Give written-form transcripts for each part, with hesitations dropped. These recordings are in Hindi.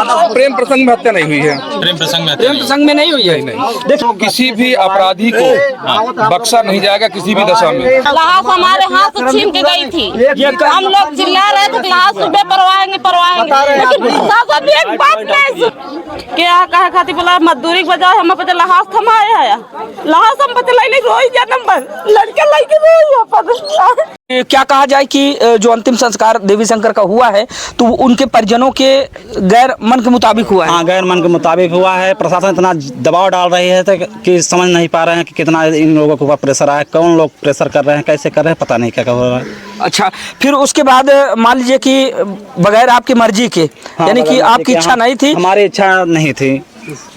प्रेम प्रसंग में हत्या नहीं हुई है। प्रेम प्रसंग में नहीं हुई है। देखो किसी भी अपराधी को बख्शा नहीं जाएगा किसी भी दशा में। लाश हमारे हाथ से छीन के गई थी। हम लोग चिल्ला रहे थे लाश बेपरवाहेंगे लेकिन प्रशासन एक बात नहीं क्या कहे खाती बोला मजदूरी की वजह हम पता लाश थमाया है लाश हम पता नहीं रोई जा नंबर लड़के लड़के रोई। क्या कहा जाए कि जो अंतिम संस्कार देवी शंकर का हुआ है तो उनके परिजनों के गैर मन के मुताबिक हुआ है। हाँ, गैर मन के मुताबिक हुआ है। प्रशासन इतना दबाव डाल रही है कि समझ नहीं पा रहे हैं कि कितना इन लोगों के ऊपर प्रेशर आया, कौन लोग प्रेशर कर रहे हैं, कैसे कर रहे हैं, पता नहीं क्या हो रहा है। अच्छा, फिर उसके बाद मान लीजिए कि बगैर आपकी मर्जी के, यानी कि आपकी इच्छा नहीं थी? हमारी इच्छा नहीं थी।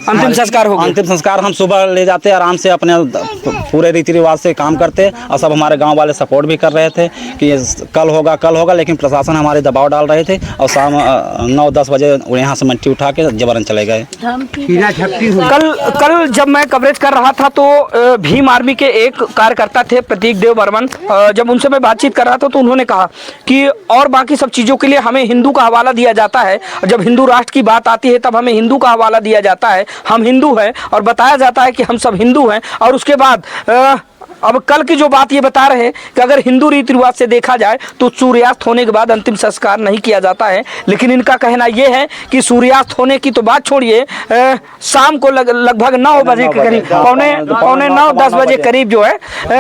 अंतिम संस्कार हो गया। अंतिम संस्कार हम सुबह ले जाते आराम से अपने पूरे रीति रिवाज से काम करते और सब हमारे गांव वाले सपोर्ट भी कर रहे थे कि कल होगा, लेकिन प्रशासन हमारे दबाव डाल रहे थे और शाम 9-10 बजे यहाँ से मट्टी उठा के जबरन चले गए। कल जब मैं कवरेज कर रहा था तो भीम आर्मी के एक कार्यकर्ता थे प्रतीक देव बर्मन, जब उनसे मैं बातचीत कर रहा था तो उन्होंने कहा कि और बाकी सब चीज़ों के लिए हमें हिंदू का हवाला दिया जाता है, जब हिंदू राष्ट्र की बात आती है तब हमें हिंदू का हवाला दिया जाता है, हम हिंदू हैं और बताया जाता है कि हम सब हिंदू हैं। और उसके बाद अब कल की जो बात ये बता रहे हैं कि अगर हिंदू रीति रिवाज से देखा जाए तो सूर्यास्त होने के बाद अंतिम संस्कार नहीं किया जाता है, लेकिन इनका कहना ये है कि सूर्यास्त होने की तो बात छोड़िए, शाम को लगभग 9 बजे के करीब पौने 9-10 बजे करीब जो है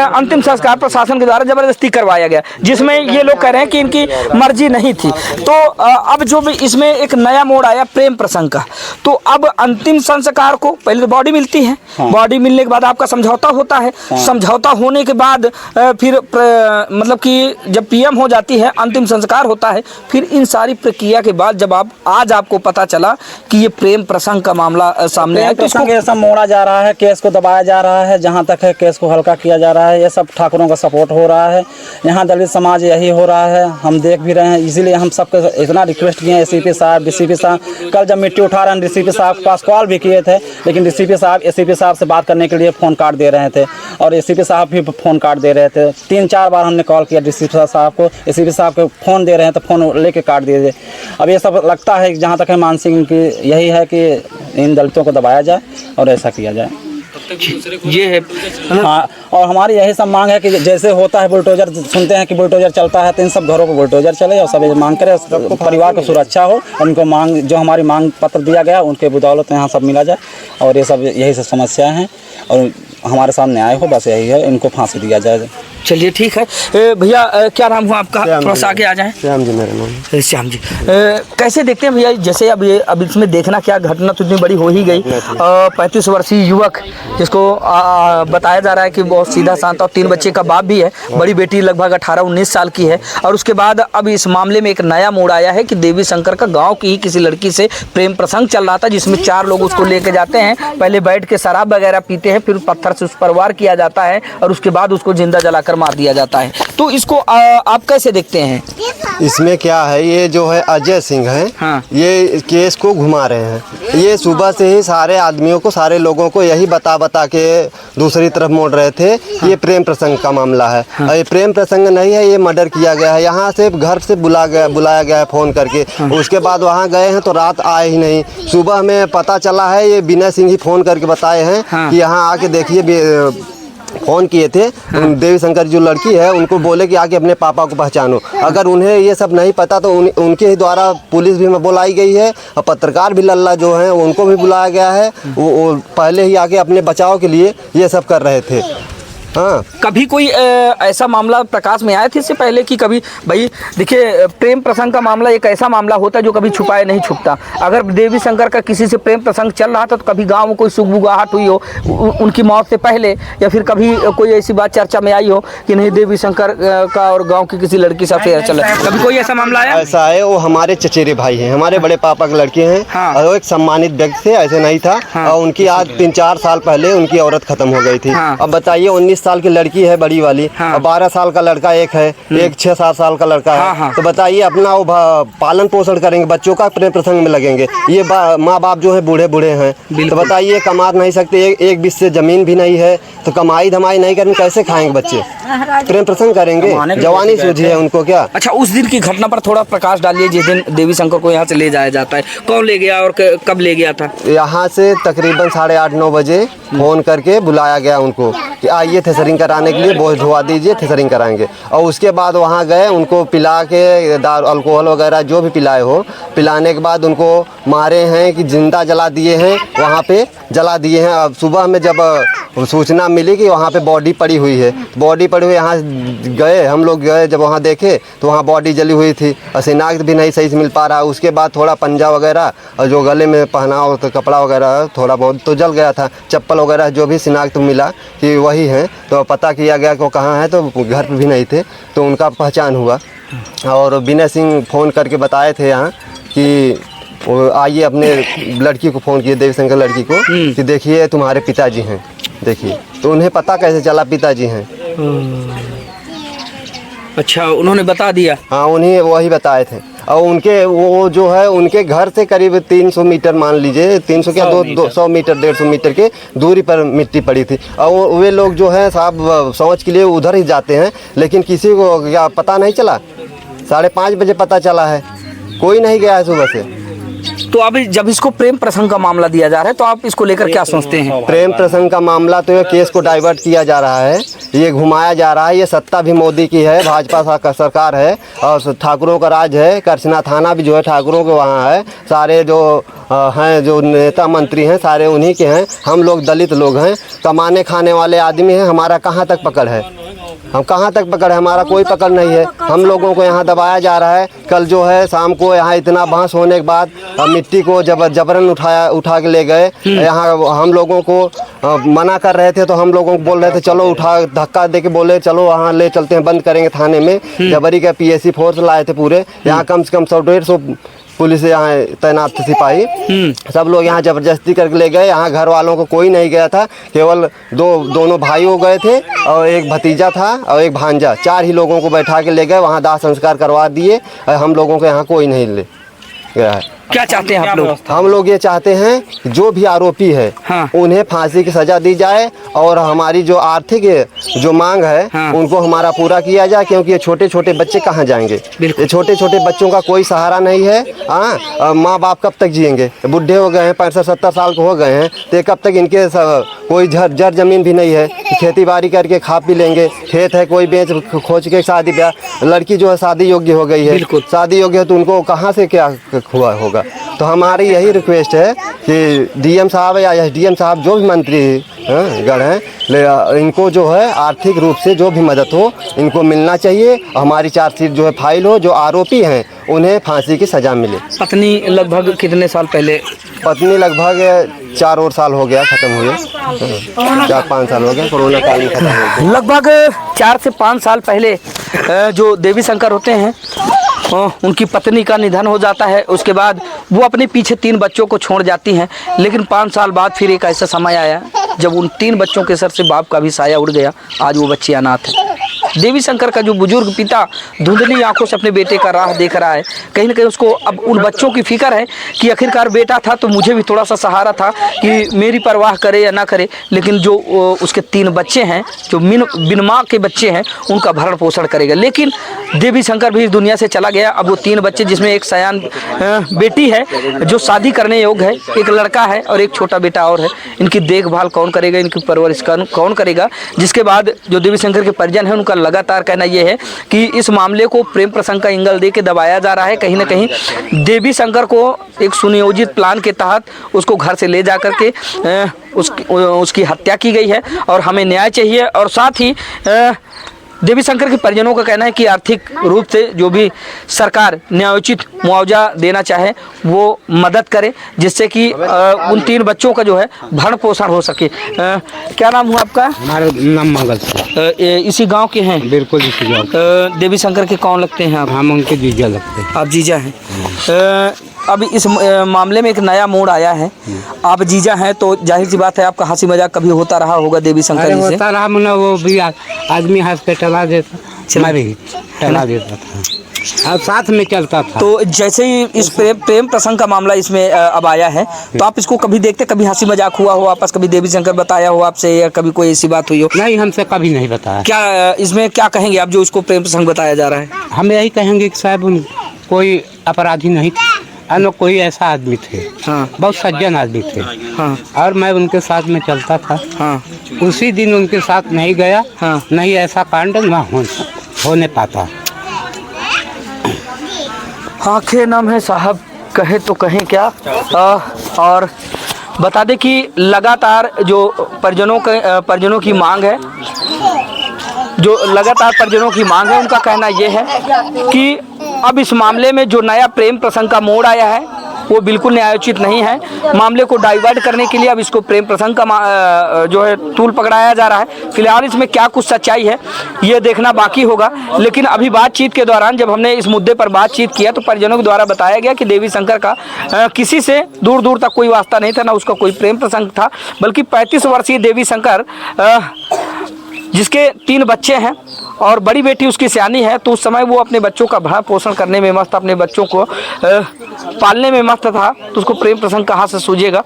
अंतिम संस्कार प्रशासन के द्वारा जबरदस्ती करवाया गया, जिसमें ये लोग कह रहे हैं कि इनकी मर्जी नहीं थी। तो अब जो भी इसमें एक नया मोड़ आया प्रेम प्रसंग का, तो अब अंतिम संस्कार को पहले बॉडी मिलती है, बॉडी मिलने के बाद आपका समझौता होता है, समझौता होने के बाद फिर मतलब कि जब पीएम हो जाती है, अंतिम संस्कार होता है, फिर इन सारी प्रक्रिया के बाद जब आज आपको पता चला कि ये प्रेम प्रसंग का मामला सामने आया, तो इसको ऐसा मोड़ा जा रहा है, केस को दबाया जा रहा है, जहाँ तक है केस को हल्का किया जा रहा है, ये सब ठाकुरों का सपोर्ट हो रहा है, यहाँ दलित समाज यही हो रहा है, हम देख भी रहे हैं। इसीलिए हम सबको इतना रिक्वेस्ट किए हैं, एसीपी साहब, डीसीपी साहब, कल जब मिट्टी उठा रहे हैं डीसीपी साहब के पास कॉल भी किए थे, लेकिन डीसीपी साहब एसीपी साहब से बात करने के लिए फ़ोन काट दे रहे थे और एसीपी साहब भी फ़ोन काट दे रहे थे। 3-4 बार हमने कॉल किया डीसीपी साहब को, एसीपी साहब को फ़ोन दे रहे हैं तो फ़ोन लेके काट दिए थे। अब ये सब लगता है जहाँ तक है मान सिंह की यही है कि इन दलितों को दबाया जाए और ऐसा किया जाए, ये है। हाँ, और हमारी यही सब मांग है कि जैसे होता है बुलडोजर, सुनते हैं कि बुलडोजर चलता है तो इन सब घरों को बुलडोजर चले और सब मांग करें, परिवार को सुरक्षा हो, उनको मांग जो हमारी मांग पत्र दिया गया उनके बदौलत यहाँ सब मिला जाए और ये सब यही सब समस्या हैं और हमारे साथ न्याय हो, बस यही है, इनको फांसी दिया जाए। चलिए ठीक है भैया, क्या नाम हुआ आपका? थोड़ा सा आगे आ जाएं। श्याम जी मेरा नाम। श्याम जी, कैसे देखते हैं भैया, जैसे अब इसमें देखना क्या, घटना तो इतनी बड़ी हो ही गई, 35 वर्षीय युवक जिसको बताया जा रहा है कि बहुत सीधा शांत और 3 बच्चे का बाप भी है, बड़ी बेटी लगभग 18-19 साल की है, और उसके बाद अब इस मामले में एक नया मोड़ आया है कि देवी शंकर का गाँव की ही किसी लड़की से प्रेम प्रसंग चल रहा था, जिसमें 4 लोग उसको लेके जाते हैं, पहले बैठ के शराब वगैरह पीते हैं, फिर पत्थर से उस पर वार किया जाता है और उसके बाद उसको जिंदा जलाकर मार दिया जाता है। तो इसको आप कैसे देखते हैं? इसमें क्या है, ये जो है अजय सिंह है, हाँ। ये केस को घुमा रहे हैं, ये सुबह से ही सारे आदमियों को, सारे लोगों को यही बता के दूसरी तरफ मोड़ रहे थे। हाँ। ये प्रेम प्रसंग का मामला है। हाँ। ये प्रेम प्रसंग नहीं है, ये मर्डर किया गया है, यहाँ से घर से बुलाया गया है फ़ोन करके। हाँ। उसके बाद वहाँ गए हैं तो रात आए ही नहीं, सुबह में पता चला है, ये विनय सिंह ही फ़ोन करके बताए हैं। हाँ। कि यहाँ आके देखिए, फ़ोन किए थे। हाँ। देवी शंकर जो लड़की है उनको बोले कि आके अपने पापा को पहचानो। हाँ। अगर उन्हें ये सब नहीं पता तो उनके ही द्वारा पुलिस भी बुलाई गई है और पत्रकार भी लल्ला जो हैं उनको भी बुलाया गया है। वो पहले ही आके अपने बचाव के लिए ये सब कर रहे थे। हाँ। कभी कोई ऐसा मामला प्रकाश में आया था इससे पहले कि कभी, भाई देखिए प्रेम प्रसंग का मामला एक ऐसा मामला होता है जो कभी छुपाए नहीं छुपता। अगर देवी शंकर का किसी से प्रेम प्रसंग चल रहा था तो कभी गांव में कोई सुगबुगाहट हुई हो उनकी मौत से पहले, या फिर कभी कोई ऐसी बात चर्चा में आई हो कि नहीं देवी शंकर का और गाँव की किसी लड़की से अफेयर चला, कभी कोई ऐसा मामला आया? ऐसा है, वो हमारे चचेरे भाई हैं, हमारे बड़े पापा के लड़के हैं। हाँ। और वो एक सम्मानित व्यक्ति थे, ऐसे नहीं था। हाँ। और उनकी आज 3-4 साल पहले उनकी औरत खत्म हो गई थी। हाँ। अब बताइए 19 20 साल की लड़की है बड़ी वाली, हाँ। और 12 साल का लड़का एक है, एक 6-7 साल का लड़का है। हाँ। तो बताइए अपना वो पालन पोषण करेंगे, बच्चों का प्रेम प्रसंग में लगेंगे। ये माँ बाप जो है बूढ़े बूढ़े हैं, तो बताइए कमा नहीं सकते, एक बीस से जमीन भी नहीं है, तो कमाई धमाई नहीं करेंगे, कैसे खाएंगे बच्चे? प्रेम प्रसंग करेंगे, जवानी सूझी है उनको क्या? अच्छा, उस दिन की घटना पर थोड़ा प्रकाश डालिए जिस दिन देवी शंकर को यहाँ से ले जाया जाता है। कौन ले गया और कब ले गया था? यहाँ से तकरीबन 8:30-9 बजे फोन करके बुलाया गया उनको कि आइए थ्रेसरिंग कराने के लिए, बोझ ढुआ दीजिए, थ्रेसरिंग कराएंगे। और उसके बाद वहाँ गए, उनको पिला के अल्कोहल वगैरह जो भी पिलाए हो, पिलाने के बाद उनको मारे हैं कि जिंदा जला दिए हैं, वहाँ पे जला दिए हैं। अब सुबह में जब सूचना मिली कि वहाँ पे बॉडी पड़ी हुई है, बॉडी पड़ी हुई, यहाँ गए हम लोग, गए जब वहाँ देखे तो वहाँ बॉडी जली हुई थी और शिनाख्त भी नहीं सही से मिल पा रहा। उसके बाद थोड़ा पंजा वगैरह और जो गले में पहना हो तो कपड़ा वगैरह थोड़ा बहुत तो जल गया था, चप्पल वगैरह जो भी शिनाख्त मिला कि वही है। तो पता किया गया कि वो कहाँ है, तो घर पर भी नहीं थे, तो उनका पहचान हुआ। और विनय सिंह फ़ोन करके बताए थे यहाँ कि आइए, अपने लड़की को फ़ोन किए, देवी शंकर लड़की को, कि देखिए तुम्हारे पिताजी हैं, देखिए। तो उन्हें पता कैसे चला पिताजी हैं? अच्छा, उन्होंने बता दिया? हाँ, उन्हें वही बताए थे। और उनके वो जो है उनके घर से करीब 300 मीटर, मान लीजिए 300 क्या 200 मीटर 150 मीटर के दूरी पर मिट्टी पड़ी थी। और वे लोग जो है साहब शौच के लिए उधर ही जाते हैं, लेकिन किसी को क्या पता नहीं चला। 5:30 बजे पता चला है, कोई नहीं गया है सुबह से। तो अब जब इसको प्रेम प्रसंग का मामला दिया जा रहा है तो आप इसको लेकर क्या सोचते हैं? प्रेम प्रसंग का मामला तो ये केस को डाइवर्ट किया जा रहा है, ये घुमाया जा रहा है। ये सत्ता भी मोदी की है, भाजपा का सरकार है और ठाकुरों का राज है। करछना थाना भी जो है ठाकुरों के वहाँ है। सारे जो हैं, जो नेता मंत्री हैं, सारे उन्हीं के हैं। हम लोग दलित लोग हैं, कमाने खाने वाले आदमी हैं। हमारा कहाँ तक पकड़ है? हम कहाँ तक पकड़ है? हमारा कोई पकड़ नहीं है। हम लोगों को यहाँ दबाया जा रहा है। कल जो है शाम को यहाँ इतना बहस होने के बाद मिट्टी को जबरन उठा के ले गए। यहाँ हम लोगों को मना कर रहे थे, तो हम लोगों को बोल रहे थे चलो धक्का दे के बोले चलो वहाँ ले चलते हैं, बंद करेंगे थाने में। जबरी का PSC फोर्स लाए थे पूरे, यहाँ कम से कम 100-150 पुलिस यहाँ तैनात थे, सिपाही। सब लोग यहाँ जबरदस्ती करके ले गए। यहाँ घर वालों को कोई नहीं गया था, केवल दोनों भाइयों गए थे और एक भतीजा था और एक भांजा। 4 ही लोगों को बैठा के ले गए, वहाँ दाह संस्कार करवा दिए। हम लोगों को यहाँ कोई नहीं ले गया है। क्या चाहते हैं आप लोग? हम लोग ये चाहते हैं जो भी आरोपी है, हाँ। उन्हें फांसी की सजा दी जाए और हमारी जो आर्थिक जो मांग है, हाँ। उनको हमारा पूरा किया जाए, क्योंकि ये छोटे छोटे बच्चे कहाँ जाएंगे? ये छोटे छोटे बच्चों का कोई सहारा नहीं है। हाँ, माँ बाप कब तक जिएंगे? बुढ़े हो गए हैं, 65-70 साल के हो गए हैं, तो कब तक इनके कोई जर जमीन भी नहीं है, खेती बाड़ी करके खा पी लेंगे। खेत है कोई बेच खोज के शादी ब्याह, लड़की जो है शादी योग्य हो गई है, शादी योग्य है, तो उनको कहाँ से क्या हुआ होगा? तो हमारी यही रिक्वेस्ट है कि DM साहब या SDM साहब जो भी मंत्री गण हैं, इनको जो है आर्थिक रूप से जो भी मदद हो इनको मिलना चाहिए। हमारी चार्जशीट जो है फाइल हो, जो आरोपी हैं उन्हें फांसी की सज़ा मिले। पत्नी लगभग कितने साल पहले? पत्नी लगभग 4 और साल हो गया ख़त्म हुए, 4-5 साल हो गए, कोरोना काल में ख़त्म हो गया। लगभग 4 से 5 साल पहले जो देवी शंकर होते हैं, उनकी पत्नी का निधन हो जाता है। उसके बाद वो अपने पीछे 3 बच्चों को छोड़ जाती हैं। लेकिन 5 साल बाद फिर एक ऐसा समय आया जब उन 3 बच्चों के सर से बाप का भी साया उड़ गया। आज वो बच्चे अनाथ हैं। देवी शंकर का जो बुजुर्ग पिता धुंधली आंखों से अपने बेटे का राह देख रहा है, कहीं ना कहीं उसको अब उन बच्चों की फिक्र है कि आखिरकार बेटा था तो मुझे भी थोड़ा सा सहारा था कि मेरी परवाह करे या ना करे। लेकिन जो उसके 3 बच्चे हैं, जो बिन माँ के बच्चे हैं, उनका भरण पोषण करेगा। लेकिन देवी शंकर भी इस दुनिया से चला गया। अब वो 3 बच्चे, जिसमें एक सयान बेटी है जो शादी करने योग्य है, एक लड़का है और एक छोटा बेटा और है, इनकी देखभाल कौन करेगा? इनकी परवरिश कौन करेगा? जिसके बाद जो देवी शंकर के परिजन हैं, उनका लगातार कहना यह है कि इस मामले को प्रेम प्रसंग का एंगल दे के दबाया जा रहा है। कहीं ना कहीं देवी शंकर को एक सुनियोजित प्लान के तहत उसको घर से ले जा करके उसकी हत्या की गई है और हमें न्याय चाहिए। और साथ ही देवी शंकर के परिजनों का कहना है कि आर्थिक रूप से जो भी सरकार न्यायोचित मुआवजा देना चाहे वो मदद करे, जिससे कि उन 3 बच्चों का जो है भरण पोषण हो सके। क्या नाम हुआ आपका? हमारा नाम मंगल। इसी गांव के हैं? बिल्कुल इसी गांव। देवी शंकर के कौन लगते हैं आप? हम उनके जीजा लगते हैं। आप जीजा हैं। अब इस मामले में एक नया मोड़ आया है। आप जीजा हैं तो जाहिर सी बात है आपका हंसी मजाक कभी होता रहा होगा देवी शंकर जी से। होता रहा, मतलब वो भी आदमी हंस के टला देता, मैं भी टला देता था और साथ में चलता था। तो जैसे ही इस प्रेम प्रसंग का मामला इसमें अब आया है, तो आप इसको कभी देखते, कभी हंसी मजाक हुआ हो आपस, कभी देवी शंकर बताया हो आपसे, या कभी कोई ऐसी बात हुई हो? नहीं, हमसे कभी नहीं बताया। क्या इसमें क्या कहेंगे आप जो इसको प्रेम प्रसंग बताया जा रहा है? हम यही कहेंगे कि साहब कोई अपराधी नहीं थे, हम लोग कोई ऐसा आदमी थे। हाँ। बहुत सज्जन आदमी थे। हाँ। और मैं उनके साथ में चलता था। हाँ। उसी दिन उनके साथ नहीं गया। हाँ। नहीं ऐसा कांड न होने पाता। आंखें नम है साहब, कहे तो कहें क्या। और बता दें कि लगातार जो परिजनों की मांग है, उनका कहना ये है कि अब इस मामले में जो नया प्रेम प्रसंग का मोड़ आया है वो बिल्कुल न्यायोचित नहीं है। मामले को डाइवर्ट करने के लिए अब इसको प्रेम प्रसंग का जो है तूल पकड़ाया जा रहा है। फिलहाल इसमें क्या कुछ सच्चाई है ये देखना बाकी होगा। लेकिन अभी बातचीत के दौरान जब हमने इस मुद्दे पर बातचीत किया तो परिजनों के द्वारा बताया गया कि देवी शंकर का किसी से दूर दूर तक कोई वास्ता नहीं था, ना उसका कोई प्रेम प्रसंग था, बल्कि 35 वर्षीय देवी शंकर जिसके 3 बच्चे हैं और बड़ी बेटी उसकी सियानी है, तो उस समय वो अपने बच्चों का भरण पोषण करने में मस्त, अपने बच्चों को पालने में मस्त था, तो उसको प्रेम प्रसंग कहाँ से सूझेगा।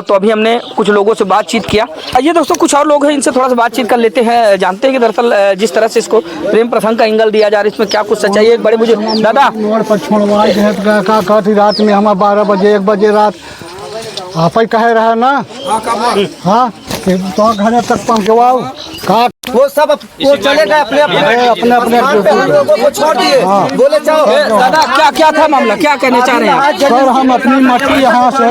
तो अभी हमने कुछ लोगों से बातचीत किया। आइए दोस्तों, कुछ और लोग हैं, इनसे थोड़ा सा बातचीत कर लेते हैं, जानते हैं कि दरअसल जिस तरह से इसको प्रेम प्रसंग का एंगल दिया जा रहा है इसमें क्या कुछ सच्चाई है। एक बड़े मुझे दादा रात में हम 12 बजे 1 बजे रात आप ही कहे रहा ना। हाँ, तो घर तक पहुँचवाओ का वो सब वो चले गए अपने को छोड़ दिए। बोले चाहो दादा क्या था मामला, क्या कहना चाह रहे हैं? सर हम अपनी मट्टी यहाँ से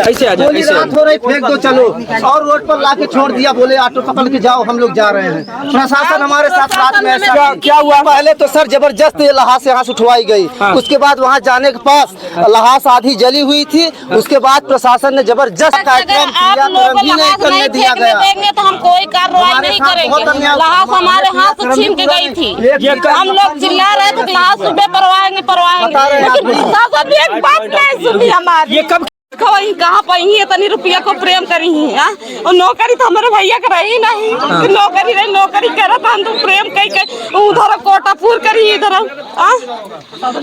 ऐसे आ जाओ, ऐसे हो रही फेंक दो चलो, और रोड पर लाके छोड़ दिया। बोले ऑटो पकड़ के जाओ, हम लोग जा रहे हैं। प्रशासन हमारे साथ रात में ऐसा क्या हुआ? पहले तो सर जबरदस्त लहास यहाँ से उठवाई गई। उसके बाद वहाँ जाने के पास लहास आधी जली हुई थी। उसके बाद प्रशासन ने जबरदस्त कार्यक्रम किया, नहीं करने दिया गया। देंगे तो हम कोई कार्रवाई नहीं करेंगे। लहास हमारे हाथ से छीन के गई थी। हम लोग चिल्ला रहे थे लहास बेपरवाहेंगे, लेकिन प्रशासन भी एक बात नहीं सुनी हमारी। ये कब वही कहाँ पाई है, इतनी रुपया को प्रेम करी है। और नौकरी तो हमारे भैया का रही नहीं। नौकरी नहीं, नौकरी करा था हम तो प्रेम कई उधर कोटापुर करी, इधर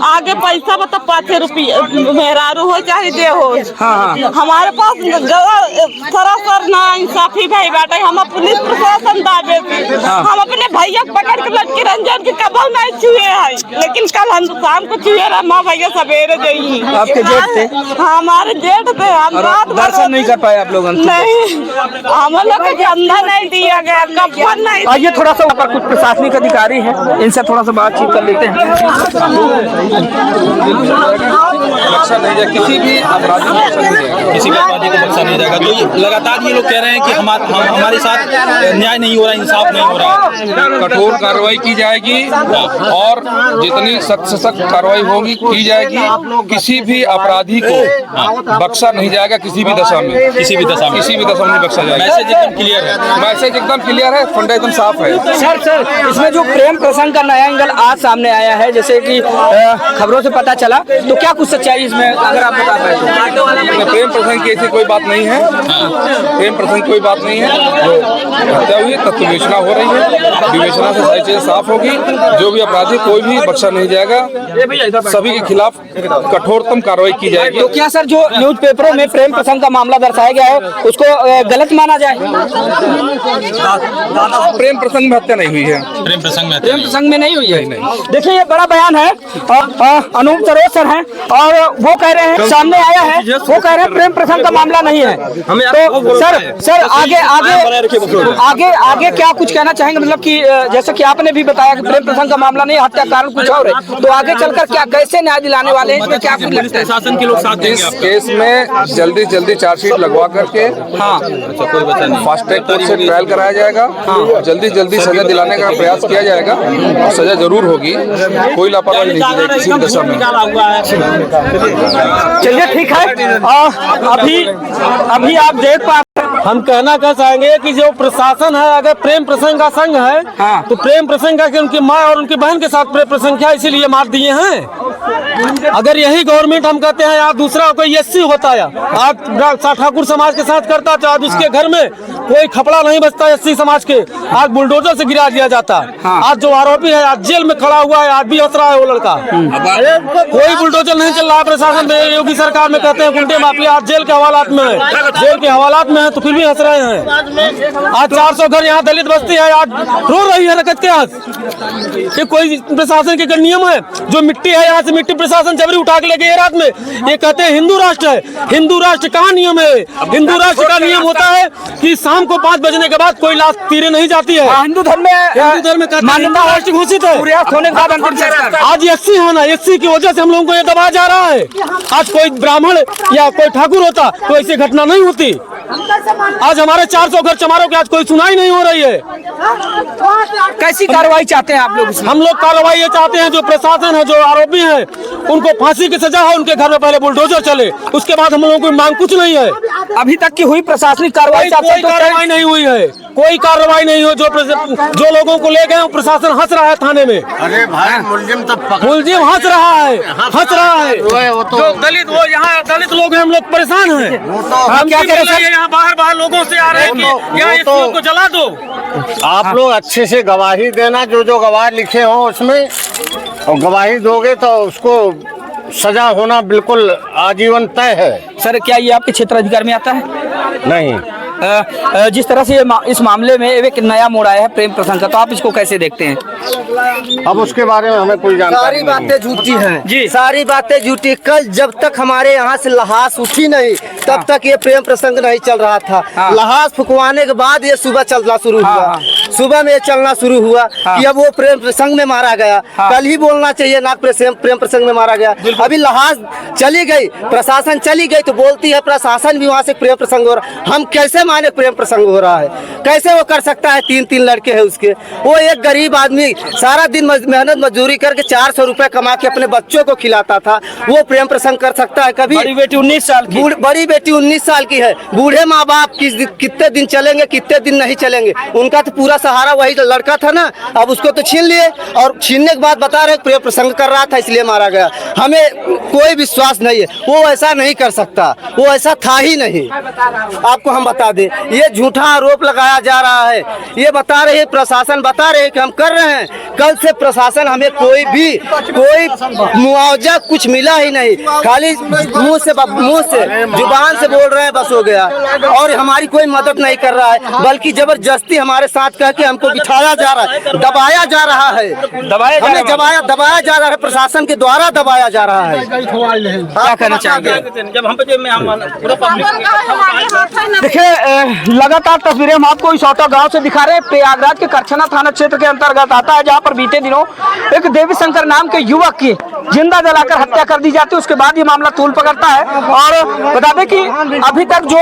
आगे पैसा बता 5 रुपये मेहरारू हो चाहे दे हो। हमारे पास सरासर ना इंसाफी भाई बाटे। हम पुलिस प्रशासन दावे हम अपने भैया पकड़ के लटके रंजन के कबू नहीं छुए है, लेकिन कल हम शाम को छुए रहा। माँ भैया सवेरे गई। आपके जेठ थे? हमारे जेठ थे। हम रात दर्शन नहीं कर पाए आप लोग? नहीं, हम लोग को अंधा नहीं दिया गया, कफन नहीं। आइए थोड़ा सा ऊपर कुछ प्रशासनिक अधिकारी हैं, इनसे थोड़ा सा बातचीत कर लेते हैं। किसी भी अपराधी को बख्शा नहीं जाएगा। तो ये लगातार ये लोग कह रहे हैं कि हमारे साथ न्याय नहीं हो रहा, इंसाफ नहीं हो रहा है। कठोर कार्रवाई की जाएगी और जितनी सख्त से सख्त कार्रवाई होगी की जाएगी। किसी भी अपराधी को बख्शा नहीं जाएगा, किसी भी दशा में नहीं बख्शा जाएगा। मैसेज एकदम क्लियर है, फंडा एकदम साफ है। सर इसमें जो प्रेम प्रसंग का नया एंगल आज सामने आया है, जैसे कि खबरों से पता चला, तो क्या कुछ सच्चाई इसमें अगर आप बता पाए तो? प्रेम प्रसंग की ऐसी कोई बात नहीं है। प्रेम प्रसंग कोई बात नहीं है। जो हत्या हुई तत्व विवेचना हो रही है, विवेचना से सारी चीजें साफ होगी। जो भी अपराधी कोई भी बख्शा नहीं जाएगा, सभी के खिलाफ कठोरतम कार्रवाई की जाएगी। तो क्या सर जो न्यूज़पेपरों में प्रेम प्रसंग का मामला दर्शाया गया है उसको गलत माना जाए? प्रेम प्रसंग में हत्या नहीं हुई है। प्रेम प्रसंग में नहीं हुई है। देखिए ये बड़ा बयान है, अनूप सरोज सर हैं और वो कह रहे हैं, सामने आया है, वो कह रहे हैं प्रेम प्रसंग का मामला नहीं है। तो सर आगे क्या कुछ कहना चाहेंगे? मतलब कि जैसे कि आपने भी बताया कि प्रेम प्रसंग का मामला नहीं, हत्या कारण कुछ और है, तो आगे चलकर क्या कैसे न्याय दिलाने वाले हैं, इसमें क्या कुछ लगता है? शासन के लोग साथ देंगे। इस केस में जल्दी चार्जशीट लगवा करके फास्ट ट्रैक कोर्ट से ट्रायल कराया जाएगा। जल्दी सजा दिलाने का प्रयास किया जाएगा और सजा जरूर होगी। कोई लापरवाही नहीं की जाएगी किसी भी दशा में। चलिए ठीक है। अभी आप देख पा हम कहना कर चाहेंगे कि जो प्रशासन है, अगर प्रेम प्रसंग का संघ है तो प्रेम प्रसंग का उनकी माँ और उनकी बहन के साथ प्रेम प्रसंग किया, इसीलिए मार दिए हैं। अगर यही गवर्नमेंट हम कहते हैं आज दूसरा कोई एससी होता है, आज ठाकुर समाज के साथ करता तो आज उसके घर में कोई खपड़ा नहीं बचता एससी समाज के, आज बुलडोजर से गिरा दिया जाता। आज जो आरोपी है आज जेल में खड़ा हुआ है, आज भी हंस रहा है वो लड़का। कोई बुलडोजर नहीं चल रहा प्रशासन में, योगी सरकार में कहते हैं गुंडे माफिया, आज जेल के हवालात में है, जेल के हवालात में है तो फिर भी हंस रहे हैं। आज 400 घर यहाँ दलित बस्ती है, आज रो रही है रकत के हाथ। ये कोई प्रशासन के नियम है? जो मिट्टी है यहाँ से मिट्टी प्रशासन जबरी उठा के ले गए रात में, ये कहते हैं हिंदू राष्ट्र है। हिंदू राष्ट्र कहाँ नियम है? हिंदू राष्ट्र का नियम होता है कि शाम को 5 बजने के बाद कोई लाश तीरे नहीं जाती है। हिंदू धर्म में मान्यता राष्ट्र घोषित है। होने के बाद अंतिम संस्कार। आज एससी है ना, एससी की वजह से हम लोगों को ये दबाया जा रहा है। आज कोई ब्राह्मण या कोई ठाकुर होता तो ऐसी घटना नहीं होती। आज हमारे 400 घर चमारों की आज कोई सुनाई नहीं हो रही है। कैसी कार्रवाई चाहते हैं आप लोग? हम लोग कार्रवाई ये चाहते हैं, जो प्रशासन है, जो आरोपी है, उनको फांसी की सजा हो, उनके घर में पहले बुलडोजर चले, उसके बाद हम लोगों की मांग कुछ नहीं है। अभी तक की हुई प्रशासनिक कार्रवाई? कोई कार्रवाई नहीं हुई है, कोई कार्रवाई नहीं हो। जो लोगों को ले गए प्रशासन हंस रहा है थाने में। अरे भाई मुलजिम हंस रहा है, हंस रहा है। जो दलित वो यहाँ दलित लोग हैं, हम लोग परेशान हैं। हम क्या करें? यहाँ बाहर लोगों से आ रहे हैं कि यहाँ इसको को जला दो। आप लोग अच्छे से गवाही देना, जो गवाह लिखे हो उसमें, और गवाही दोगे तो उसको सजा होना बिल्कुल आजीवन तय है। सर क्या ये आपके क्षेत्र अधिकार में आता है? नहीं। जिस तरह से इस मामले में एक नया मोड़ आया है प्रेम प्रसंग का, तो आप इसको कैसे देखते हैं? अब उसके बारे में हमें कोई जानकारी सारी बातें झूठी हैं जी, सारी बातें झूठी। कल जब तक हमारे यहाँ से लहास उठी नहीं तब तक ये प्रेम प्रसंग नहीं चल रहा था। लहास फुकवाने के बाद ये सुबह चलना शुरू हुआ। सुबह में ये चलना शुरू हुआ कि अब वो प्रेम प्रसंग में मारा गया। कल ही बोलना चाहिए ना प्रेम प्रसंग में मारा गया। अभी लहास चली गई, प्रशासन चली गई तो बोलती है प्रशासन भी वहाँ से प्रेम प्रसंग हो रहा। हम कैसे माने प्रेम प्रसंग हो रहा है? कैसे वो कर सकता है? 3 लड़के हैं उसके। वो एक गरीब आदमी सारा दिन मेहनत मजदूरी करके 400 रुपए कमा के अपने बच्चों को खिलाता था, वो प्रेम प्रसंग कर सकता है कभी? बड़ी बेटी 19 साल की, बड़ी बेटी 19 साल की है। बूढ़े माँ बाप कितने दिन चलेंगे, कितने दिन नहीं चलेंगे? उनका तो पूरा सहारा वही लड़का था ना। अब उसको तो छीन लिए, और छीनने के बाद बता रहे प्रेम प्रसंग कर रहा था इसलिए मारा गया। हमें कोई विश्वास नहीं है, वो ऐसा नहीं कर सकता, वो ऐसा था ही नहीं। आपको हम बता दें, ये झूठा आरोप लगाया जा रहा है। ये बता रहे प्रशासन बता रहे कि हम कर रहे हैं, कल से प्रशासन हमें कोई मुआवजा कुछ मिला ही नहीं। खाली मुंह से जुबान से बोल रहे हैं, बस हो गया। और हमारी कोई मदद नहीं कर रहा है, बल्कि जबरदस्ती हमारे साथ कह के हमको बिठाया जा रहा है, दबाया जा रहा है। हमें दबाया जा रहा है, प्रशासन के द्वारा दबाया जा रहा है। क्या कहना चाहेंगे? जब हम पूरा पब्लिक देखिए लगातार तस्वीरें हम आपको इस औटा गांव से दिखा रहे हैं। प्रयागराज के करछना थाना क्षेत्र के अंतर्गत आता है, जहां पर बीते दिनों एक देवी शंकर नाम के युवक की जिंदा जलाकर हत्या कर दी जाती है। उसके बाद ये मामला तूल पकड़ता है। और बता दें कि अभी तक जो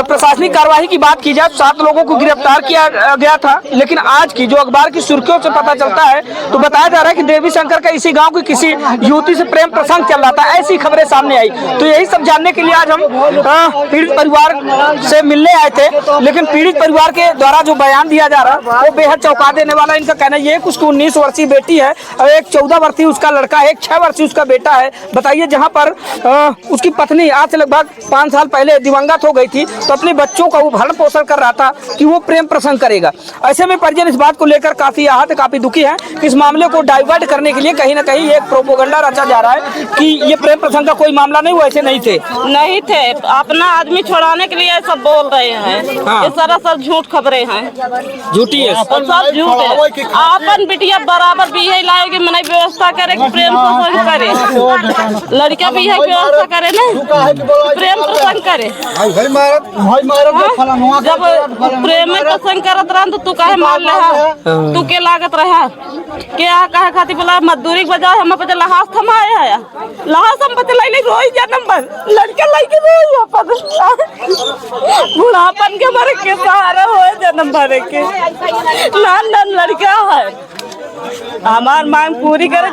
प्रशासनिक कार्रवाई की बात की जाए, 7 लोगों को गिरफ्तार किया गया था। लेकिन आज की जो अखबार की सुर्खियों से पता चलता है तो बताया जा रहा है कि देवी शंकर का इसी गाँव की किसी युवती से प्रेम प्रसंग चल रहा था, ऐसी खबरें सामने आई। तो यही सब जानने के लिए आज हम पीड़ित परिवार से मिलने आए थे। लेकिन पीड़ित परिवार के द्वारा जो बयान दिया जा रहा वो बेहद चौंका देने वाला। इनका कहना ये कि उसकी 19 वर्षीय बेटी है और एक 14 वर्षीय उसका लड़का है, एक 6 वर्षीय उसका बेटा है। बताइए, जहां पर उसकी पत्नी आज से लगभग 5 साल पहले दिवंगत हो गई थी, तो अपने बच्चों का वो भरण पोषण कर रहा था कि वो प्रेम प्रसंग करेगा। ऐसे में परिजन इस बात को लेकर काफी आहत, काफी दुखी है कि इस मामले को डाइवर्ट करने के लिए कहीं ना कहीं एक प्रोपोगंडा रचा जा रहा है कि ये प्रेम प्रसंग का कोई मामला नहीं, वो ऐसे नहीं थे। अपना आदमी छोड़ाने के लिए सब बोल रहे हैं। ये सारा सब झूठ खबरें हैं, झूठी है, सब झूठ है। अपन बिटिया बराबर भी है लाएगी, मने व्यवस्था करे, प्रेम प्रसंग करे। लड़का भी है व्यवस्था करे ना, प्रेम प्रसंग करे। जब प्रेम प्रसंग करत रहा तो तू काहे मार ले? तू के लागत रहा क्या कहे खातिर बोला मजदूरी के बजाय हम पे लहास थमाए है। लहास हम पे ले रोई जन्म भर लड़के लेके रोई अपन बुढ़ापन के मरे के सहारा हो जन्म भर के नान लड़का है। हमार मांग पूरी करे।